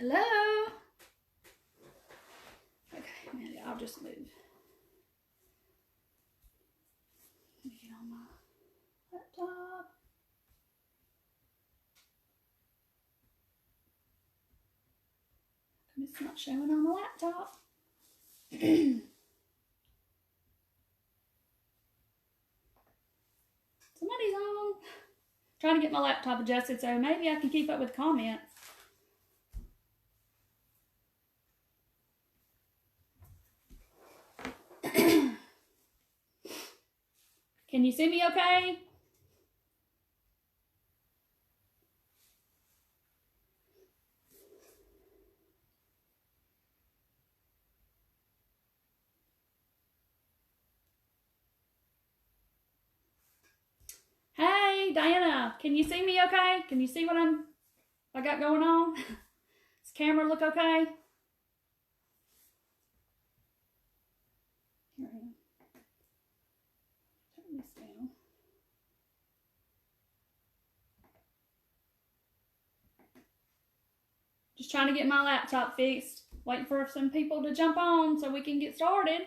Hello? Okay, maybe I'll just move. Let me get on my laptop. It's not showing on the laptop. Somebody's on. Trying to get my laptop adjusted so maybe I can keep up with comments. Can you see me okay? Hey, Diana, can you see me okay? Can you see what I got going on? Does the camera look okay? Here I am. Turn this down. Just trying to get my laptop fixed. Waiting for some people to jump on so we can get started.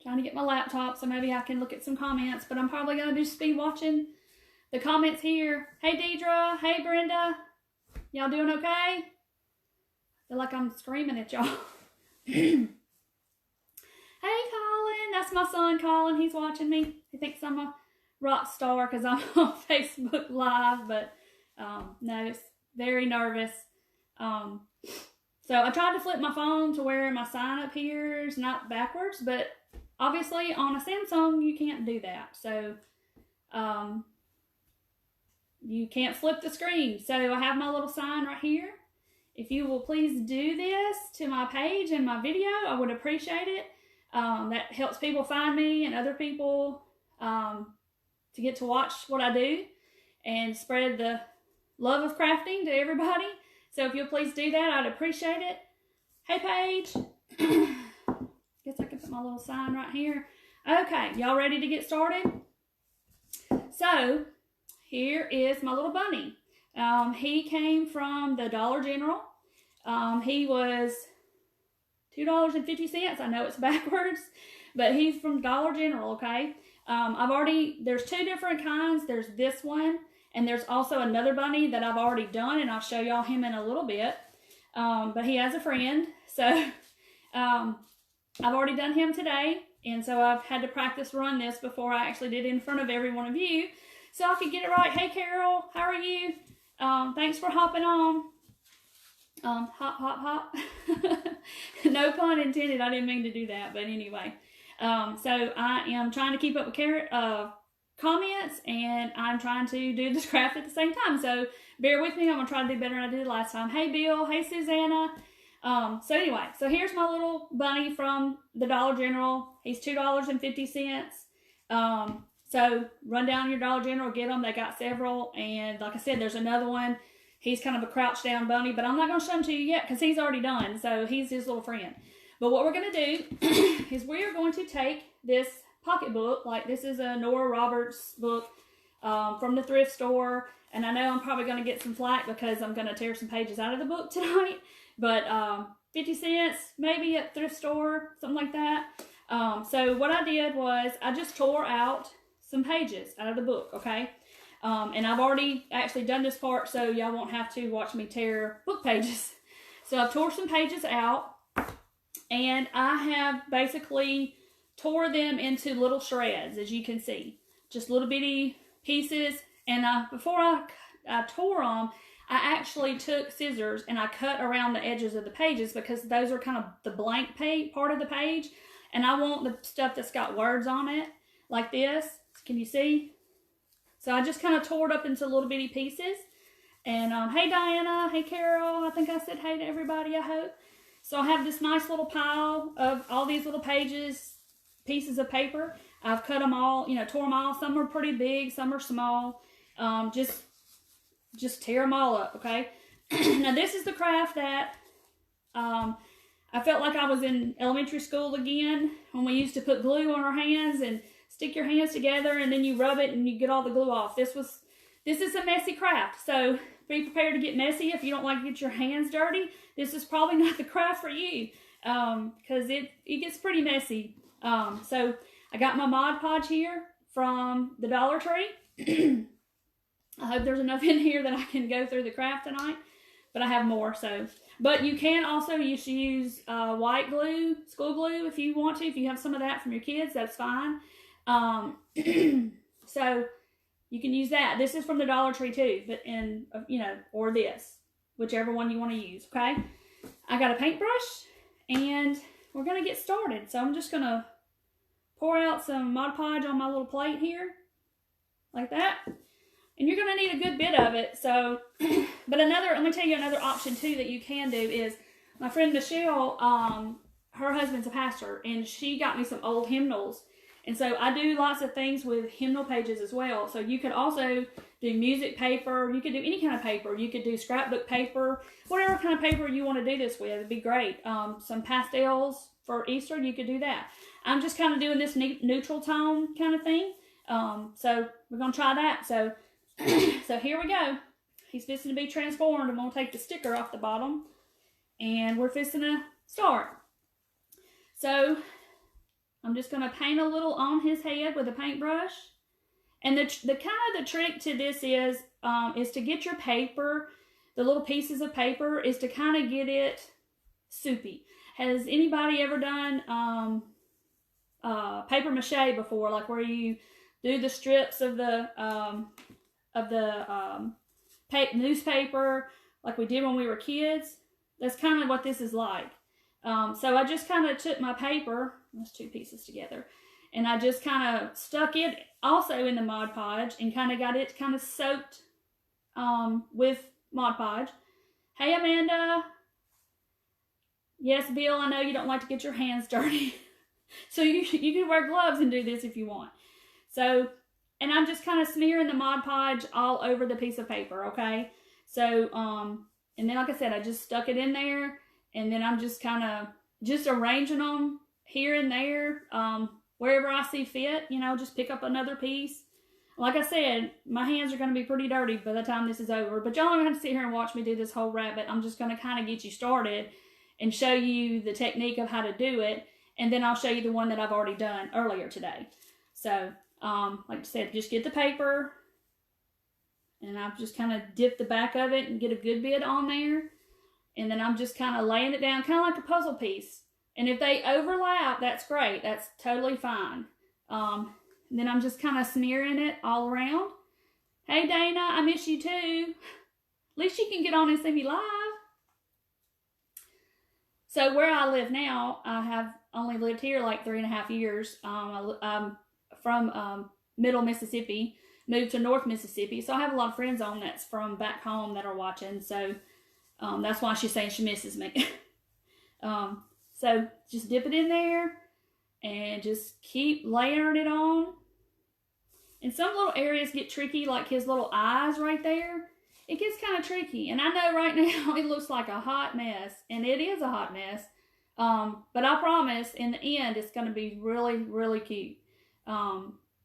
Trying to get my laptop so maybe I can look at some comments, but I'm probably going to just be watching the comments here. Hey, Deidre. Hey, Brenda. Y'all doing okay? I feel like I'm screaming at y'all. Hey, Colin. That's my son, Colin. He's watching me. He thinks I'm a rock star because I'm on Facebook Live, but no, it's very nervous. So I tried to flip my phone to where my sign appears, not backwards, but obviously on a Samsung, you can't do that. So you can't flip the screen. So I have my little sign right here. If you will please do this to my page and my video, I would appreciate it. That helps people find me and other people to get to watch what I do and spread the love of crafting to everybody. So if you'll please do that, I'd appreciate it. Hey, Paige. Guess I can put my little sign right here. Okay, y'all ready to get started? So here is my little bunny. He came from the Dollar General. He was $2.50. I know it's backwards, but he's from Dollar General, okay? There's two different kinds. There's this one, and there's also another bunny that I've already done, and I'll show y'all him in a little bit. But he has a friend, so I've already done him today, and so I've had to practice run this before I actually did it in front of every one of you, so I could get it right. Hey, Carol, how are you? Thanks for hopping on. Hop, hop, hop. No pun intended. I didn't mean to do that, but anyway. So I am trying to keep up with comments, and I'm trying to do this craft at the same time. So bear with me. I'm going to try to do better than I did last time. Hey, Bill. Hey, Susanna. So anyway, so here's my little bunny from the Dollar General. He's $2.50. So run down your Dollar General, get them. They got several. And like I said, there's another one. He's kind of a crouched down bunny, but I'm not going to show him to you yet because he's already done. So he's his little friend. But what we're going to do is we're going to take this pocketbook. Like this is a Nora Roberts book from the thrift store. And I know I'm probably going to get some flack because I'm going to tear some pages out of the book tonight. But 50 cents maybe at thrift store, something like that. So what I did was I just tore out some pages out of the book, okay? And I've already actually done this part so y'all won't have to watch me tear book pages. So I've tore some pages out, and I have basically tore them into little shreds, as you can see. Just little bitty pieces. And before I tore them, I actually took scissors and I cut around the edges of the pages because those are kind of the blank part of the page. And I want the stuff that's got words on it, like this. Can you see? So I just kind of tore it up into little bitty pieces. And hey, Diana. Hey, Carol. I think I said hey to everybody, I hope. So I have this nice little pile of all these little pieces of paper. I've cut them all, tore them all. Some are pretty big, some are small. Just tear them all up, okay? Now, this is the craft that I I felt like I was in elementary school again when we used to put glue on our hands and stick your hands together and then you rub it and you get all the glue off. This is a messy craft, so be prepared to get messy. If you don't like to get your hands dirty, this is probably not the craft for you, because it gets pretty messy. So I got my Mod Podge here from the Dollar Tree. I hope there's enough in here that I can go through the craft tonight, but I have more. So, but you can also use white glue, school glue, if you want to. If you have some of that from your kids, that's fine. So you can use that. This is from the Dollar Tree too, but or this, whichever one you want to use. Okay. I got a paintbrush and we're going to get started. So I'm just going to pour out some Mod Podge on my little plate here, like that. And you're going to need a good bit of it. So, but let me tell you another option too that you can do is, my friend Michelle, her husband's a pastor, and she got me some old hymnals. And so I do lots of things with hymnal pages as well. So you could also do music paper. You could do any kind of paper. You could do scrapbook paper, whatever kind of paper you want to do this with. It'd be great. Some pastels for Easter, you could do that. I'm just kind of doing this neutral tone kind of thing. So we're going to try that. So here we go. He's fixing to be transformed. I'm going to take the sticker off the bottom. And we're fixing to start. So I'm just going to paint a little on his head with a paintbrush. And the trick to this is to get your paper, the little pieces of paper, is to kind of get it soupy. Has anybody ever done paper mache before? Like where you do the strips of the newspaper like we did when we were kids? That's kind of what this is like. So I just kind of took my paper, those two pieces together, and I just kind of stuck it also in the Mod Podge and kind of got it kind of soaked with Mod Podge. Hey, Amanda. Yes, Bill, I know you don't like to get your hands dirty. So you can wear gloves and do this if you want. So, and I'm just kind of smearing the Mod Podge all over the piece of paper, okay? So, and then like I said, I just stuck it in there, and then I'm just kind of just arranging them here and there, wherever I see fit, just pick up another piece. Like I said, my hands are going to be pretty dirty by the time this is over, but y'all don't have to sit here and watch me do this whole rabbit. I'm just going to kind of get you started and show you the technique of how to do it, and then I'll show you the one that I've already done earlier today. So, like I said, just get the paper, and I've just kind of dipped the back of it and get a good bit on there. And then I'm just kind of laying it down, kind of like a puzzle piece. And if they overlap, that's great. That's totally fine. And then I'm just kind of smearing it all around. Hey, Dana, I miss you too. At least you can get on and see me live. So where I live now, I have only lived here like 3.5 years. I'm from Middle Mississippi, moved to North Mississippi. So I have a lot of friends on that's from back home that are watching. So that's why she's saying she misses me. So just dip it in there and just keep layering it on. And some little areas get tricky, like his little eyes right there. It gets kind of tricky. And I know right now it looks like a hot mess, and it is a hot mess. But I promise in the end it's going to be really, really cute.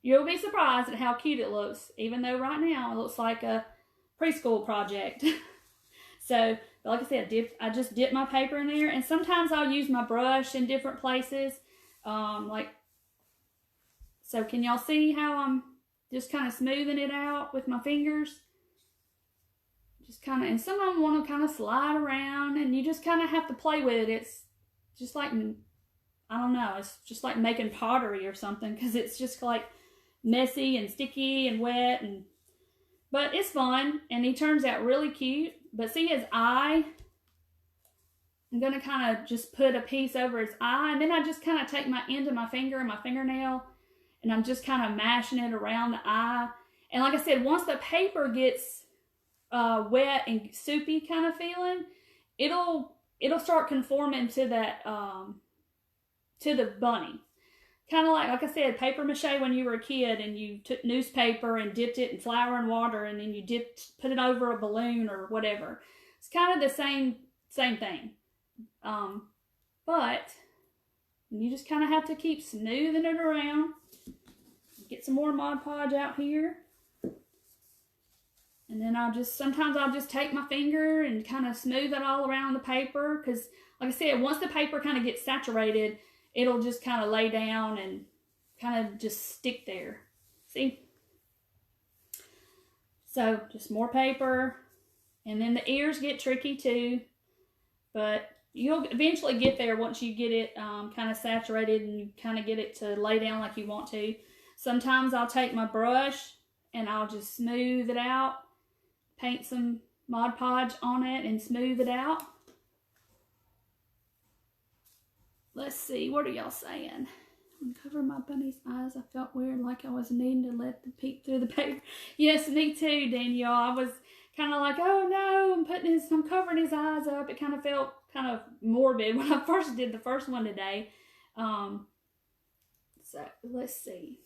You'll be surprised at how cute it looks, even though right now it looks like a preschool project. So, like I said, I just dip my paper in there, and sometimes I'll use my brush in different places. So can y'all see how I'm just kind of smoothing it out with my fingers? Just kind of, and some of them want to kind of slide around, and you just kind of have to play with it. It's just like, I don't know, it's just like making pottery or something, because it's just like messy and sticky and wet, but it's fun, and he turns out really cute. But see his eye? I'm going to kind of just put a piece over his eye, and then I just kind of take my end of my finger and my fingernail, and I'm just kind of mashing it around the eye. And like I said, once the paper gets wet and soupy kind of feeling, it'll start conforming to that to the bunny. Kind of like I said, paper mache when you were a kid and you took newspaper and dipped it in flour and water, and then you put it over a balloon or whatever. It's kind of the same thing. But you just kind of have to keep smoothing it around. Get some more Mod Podge out here. And then sometimes I'll just take my finger and kind of smooth it all around the paper. Because, like I said, once the paper kind of gets saturated, it'll just kind of lay down and kind of just stick there. See? So, just more paper. And then the ears get tricky too. But you'll eventually get there once you get it kind of saturated and you kind of get it to lay down like you want to. Sometimes I'll take my brush and I'll just smooth it out. Paint some Mod Podge on it and smooth it out. Let's see, what are y'all saying? Uncover my bunny's eyes. I felt weird, like I was needing to let them peek through the paper. Yes, me too, Danielle. I was kind of like, oh no, I'm covering his eyes up. It kind of felt kind of morbid when I first did the first one today. So let's see.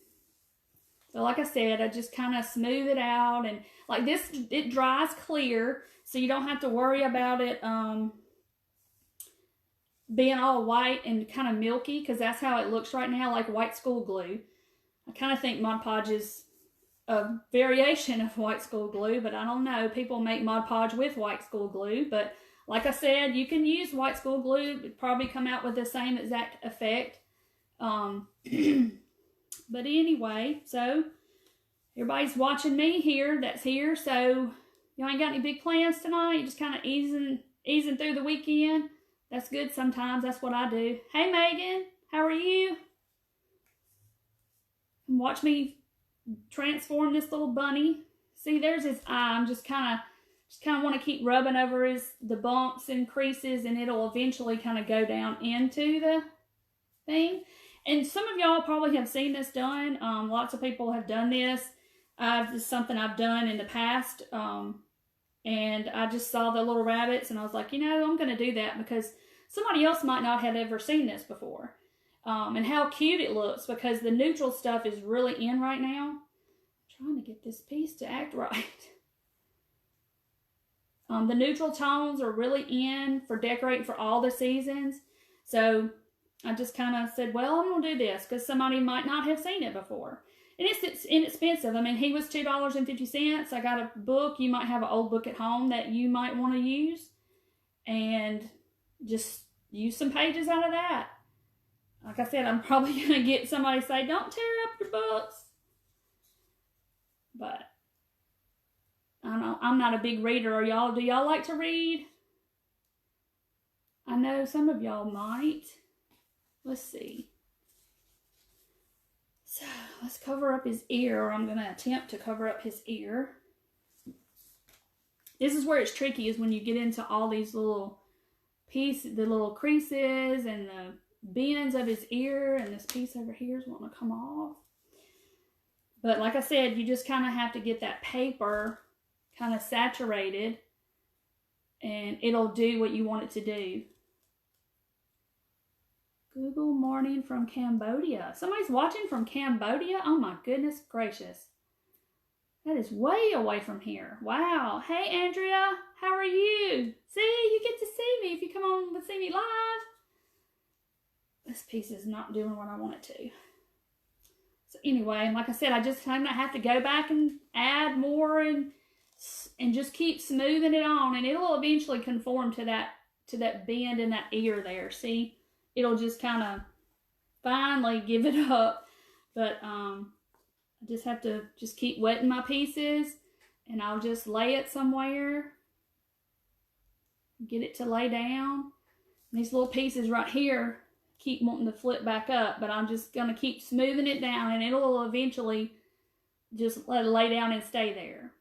So like I said, I just kind of smooth it out, and like this, it dries clear, so you don't have to worry about it being all white and kind of milky, because that's how it looks right now, like white school glue. I kind of think Mod Podge is a variation of white school glue, but I don't know. People make Mod Podge with white school glue, but like I said, you can use white school glue. It'd probably come out with the same exact effect. But anyway, so everybody's watching me here that's here. So y'all ain't got any big plans tonight? You just kind of easing through the weekend. That's good sometimes. That's what I do. Hey, Megan, how are you? Watch me transform this little bunny. See, there's his eye. I'm just kind of want to keep rubbing over the bumps and creases, and it'll eventually kind of go down into the thing. And some of y'all probably have seen this done. Lots of people have done this. This is something I've done in the past. And I just saw the little rabbits, and I was like, you know, I'm going to do that because somebody else might not have ever seen this before. And how cute it looks, because the neutral stuff is really in right now. I'm trying to get this piece to act right. The neutral tones are really in for decorating for all the seasons. So I just kind of said, well, I'm going to do this because somebody might not have seen it before. And it's inexpensive. I mean, he was $2.50. I got a book. You might have an old book at home that you might want to use. And just use some pages out of that. Like I said, I'm probably going to get somebody to say, don't tear up your books. But I don't know. I'm not a big reader. Are y'all? Do y'all like to read? I know some of y'all might. Let's see. So let's cover up his ear, or I'm going to attempt to cover up his ear. This is where it's tricky, is when you get into all these little pieces, the little creases and the bends of his ear, and this piece over here is wanting to come off. But like I said, you just kind of have to get that paper kind of saturated, and it'll do what you want it to do. Google morning from Cambodia. Somebody's watching from Cambodia? Oh my goodness gracious. That is way away from here. Wow. Hey, Andrea. How are you? See, you get to see me if you come on and see me live. This piece is not doing what I want it to. So anyway, like I said, I just kind of have to go back and add more and just keep smoothing it on, and it'll eventually conform to that bend in that ear there. See? It'll just kind of finally give it up. But I just have to just keep wetting my pieces, and I'll just lay it somewhere. Get it to lay down. And these little pieces right here keep wanting to flip back up, but I'm just going to keep smoothing it down, and it'll eventually just let it lay down and stay there.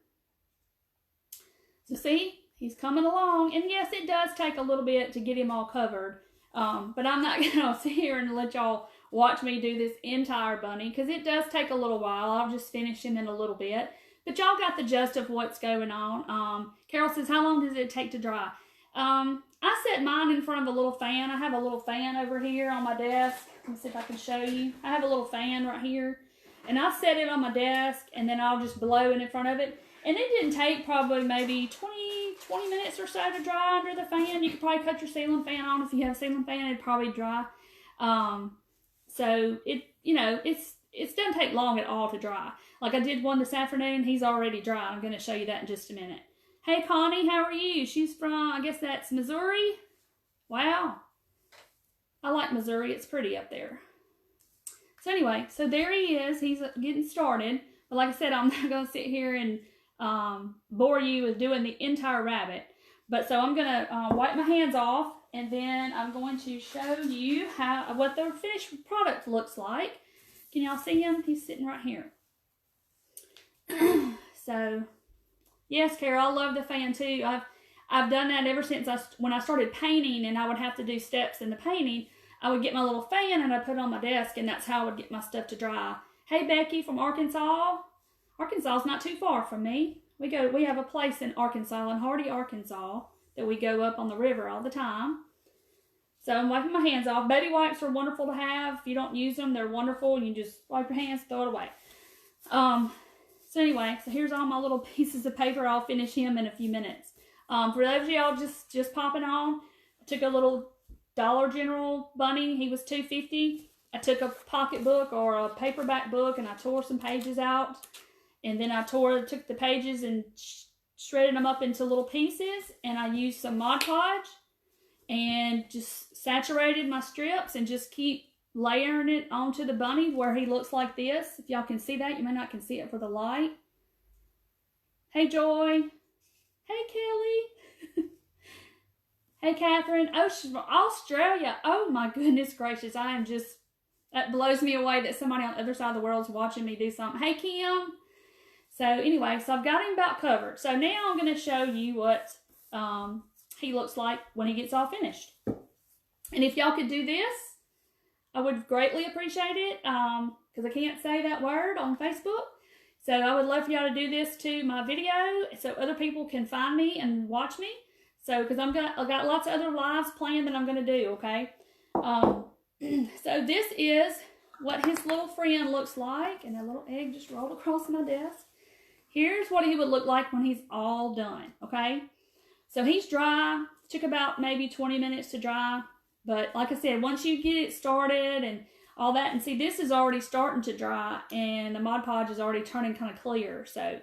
So see, he's coming along. And yes, it does take a little bit to get him all covered. But I'm not going to sit here and let y'all watch me do this entire bunny, because it does take a little while. I'll just finish him in a little bit. But y'all got the gist of what's going on. Carol says, how long does it take to dry? I set mine in front of a little fan. I have a little fan over here on my desk. Let me see if I can show you. I have a little fan right here. And I set it on my desk, and then I'll just blow it in front of it. And it didn't take probably maybe 20, 20 minutes or so to dry under the fan. You could probably cut your ceiling fan on. If you have a ceiling fan, it'd probably dry. So it, you know, it doesn't take long at all to dry. Like I did one this afternoon. He's already dry. I'm going to show you that in just a minute. Hey, Connie, how are you? She's from, I guess that's Missouri. Wow. I like Missouri. It's pretty up there. So anyway, so there he is. He's getting started. But like I said, I'm not going to sit here and bore you with doing the entire rabbit. But so I'm going to wipe my hands off, and then I'm going to show you what the finished product looks like. Can y'all see him? He's sitting right here. So, yes, Carol, I love the fan too. I've done that ever since when I started painting, and I would have to do steps in the painting. I would get my little fan and I'd put it on my desk, and that's how I would get my stuff to dry. Hey, Becky from Arkansas. Arkansas is not too far from me. We have a place in Arkansas, in Hardy, Arkansas, that we go up on the river all the time. So I'm wiping my hands off. Baby wipes are wonderful to have. If you don't use them, they're wonderful. You just wipe your hands, throw it away. So anyway, so here's all my little pieces of paper. I'll finish him in a few minutes. For those of y'all just popping on, I took a little Dollar General bunny. He was $2.50. I took a pocketbook or a paperback book, and I tore some pages out. And then I took the pages and shredded them up into little pieces. And I used some Mod Podge and just saturated my strips and just keep layering it onto the bunny where he looks like this. If y'all can see that, you may not can see it for the light. Hey, Joy. Hey, Kelly. Hey, Catherine. Oh, she's from Australia. Oh, my goodness gracious. That blows me away that somebody on the other side of the world is watching me do something. Hey, Kim. So, anyway, so I've got him about covered. So, now I'm going to show you what he looks like when he gets all finished. And if y'all could do this, I would greatly appreciate it, because I can't say that word on Facebook. So I would love for y'all to do this to my video so other people can find me and watch me. So, because I've got lots of other lives planned that I'm going to do, okay? So this is what his little friend looks like. And a little egg just rolled across my desk. Here's what he would look like when he's all done, okay? So he's dry. Took about maybe 20 minutes to dry. But like I said, once you get it started and all that, and see, this is already starting to dry, and the Mod Podge is already turning kind of clear. So,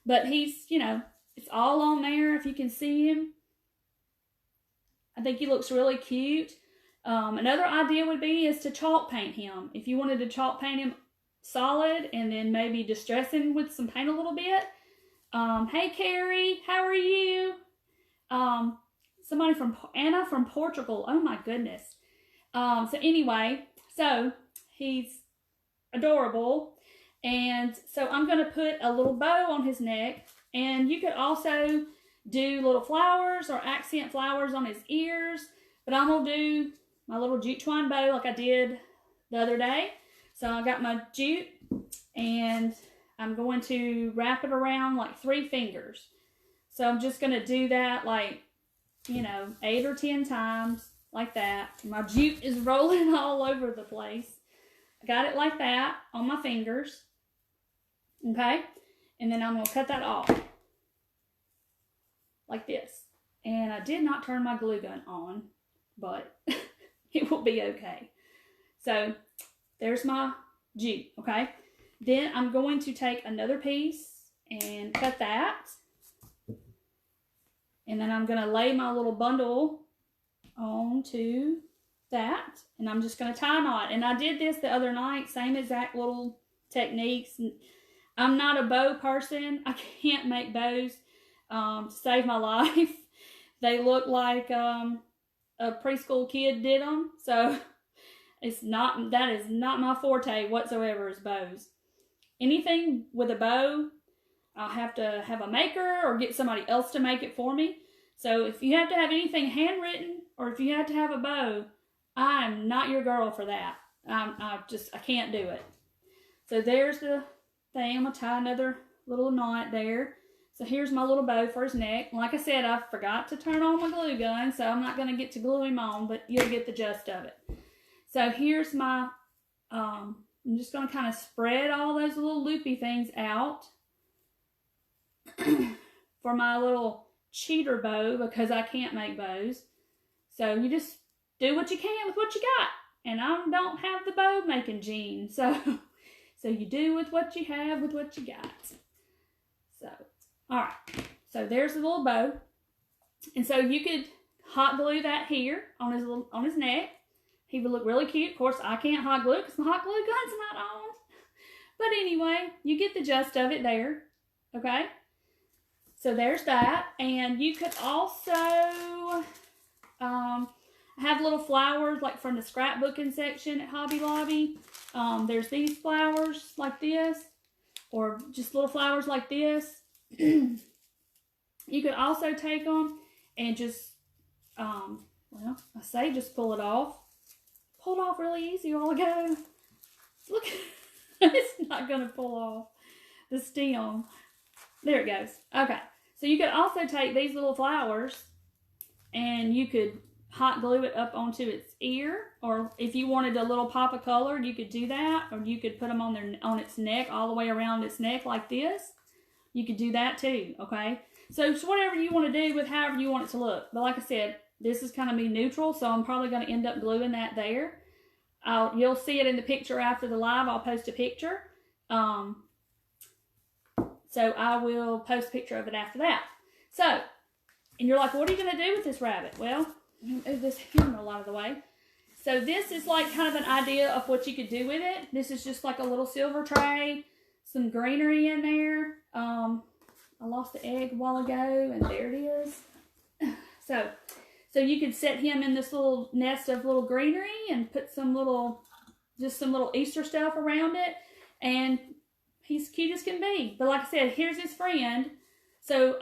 but he's, you know, it's all on there if you can see him. I think he looks really cute. Another idea would be is to chalk paint him. If you wanted to chalk paint him solid and then maybe distress him with some paint a little bit. Hey, Carrie, how are you? Somebody from Anna from Portugal. Oh my goodness. So anyway, so he's adorable. And so I'm going to put a little bow on his neck. And you could also do little flowers or accent flowers on his ears. But I'm going to do my little jute twine bow like I did the other day. So I got my jute and I'm going to wrap it around like 3 fingers. So I'm just going to do that like, you know, 8 or 10 times like that. My jute is rolling all over the place. I got it like that on my fingers. Okay. And then I'm going to cut that off like this. And I did not turn my glue gun on, but it will be okay. So there's my jute. Okay. Then I'm going to take another piece and cut that. And then I'm going to lay my little bundle onto that. And I'm just going to tie a knot. And I did this the other night. Same exact little techniques. I'm not a bow person. I can't make bows to save my life. They look like a preschool kid did them. So that is not my forte whatsoever is bows. Anything with a bow, I'll have to have a maker or get somebody else to make it for me. So if you have to have anything handwritten or if you have to have a bow, I'm not your girl for that. I can't do it. So there's the thing. I'm going to tie another little knot there. So here's my little bow for his neck. Like I said, I forgot to turn on my glue gun, so I'm not going to get to glue him on, but you'll get the gist of it. So here's my, I'm just going to kind of spread all those little loopy things out for my little cheater bow because I can't make bows. So you just do what you can with what you got. And I don't have the bow making gene. So you do with what you have with what you got. So, all right. So there's the little bow. And so you could hot glue that here on his neck. He would look really cute. Of course, I can't hot glue because my hot glue gun's not on. But anyway, you get the gist of it there. Okay? So there's that. And you could also have little flowers like from the scrapbooking section at Hobby Lobby. There's these flowers like this, or just little flowers like this. You could also take them and just, well, I say just pull it off. Pulled off really easy a while ago. Look, it's not going to pull off the stem. There it goes. Okay, so you could also take these little flowers and you could hot glue it up onto its ear, or if you wanted a little pop of color, you could do that, or you could put them on its neck, all the way around its neck like this. You could do that too, okay? So it's whatever you want to do with however you want it to look. But like I said, this is kind of be neutral, so I'm probably going to end up gluing that there. You'll see it in the picture after the live. I'll post a picture. So I will post a picture of it after that. So, and you're like, what are you going to do with this rabbit? Well, let me move this camera a lot of the way. So this is like kind of an idea of what you could do with it. This is just like a little silver tray, some greenery in there. I lost the egg a while ago, and there it is. So you could set him in this little nest of little greenery and put some little Easter stuff around it, and he's cute as can be. But like I said, here's his friend. So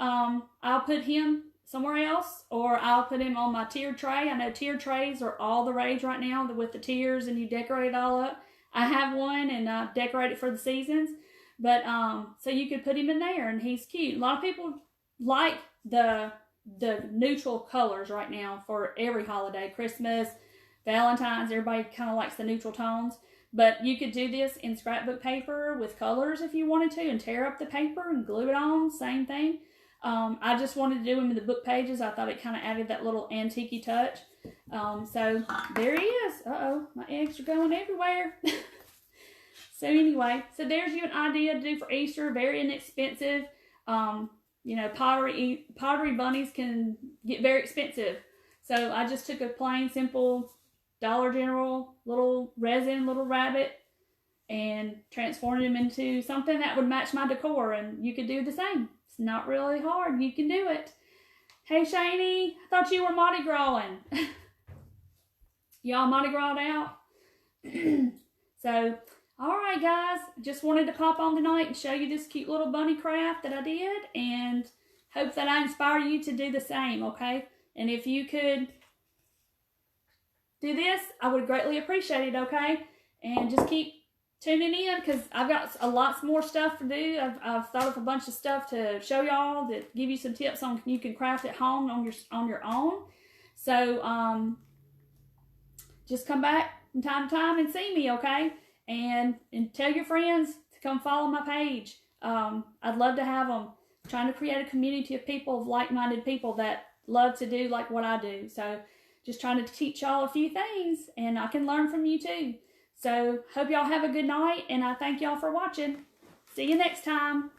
I'll put him somewhere else, or I'll put him on my tiered tray. I know tiered trays are all the rage right now with the tiers, and you decorate it all up. I have one, and I decorate it for the seasons. But so you could put him in there, and he's cute. A lot of people like the neutral colors right now for every holiday. Christmas, Valentine's, everybody kind of likes the neutral tones. But you could do this in scrapbook paper with colors if you wanted to, and tear up the paper and glue it on, same thing. I just wanted to do them in the book pages. I thought it kind of added that little antique-y touch. So there he is. Uh-oh, my eggs are going everywhere. So anyway, so there's you an idea to do for Easter. Very inexpensive. You know, pottery bunnies can get very expensive. So I just took a plain, simple Dollar General little resin, little rabbit, and transformed him into something that would match my decor. And you could do the same. It's not really hard. You can do it. Hey, Shani, I thought you were Mardi Gras-ing. Y'all Mardi Gras out? So, all right, guys. Just wanted to pop on tonight and show you this cute little bunny craft that I did, and hope that I inspire you to do the same, okay? And if you could do this, I would greatly appreciate it, okay? And just keep tuning in, because I've got a lot more stuff to do. I've thought of a bunch of stuff to show y'all, that give you some tips on you can craft at home on your own. So just come back from time to time and see me, okay? And tell your friends to come follow my page. I'd love to have them. I'm trying to create a community of people, of like-minded people that love to do like what I do. So just trying to teach y'all a few things, and I can learn from you too. So hope y'all have a good night, and I thank y'all for watching. See you next time.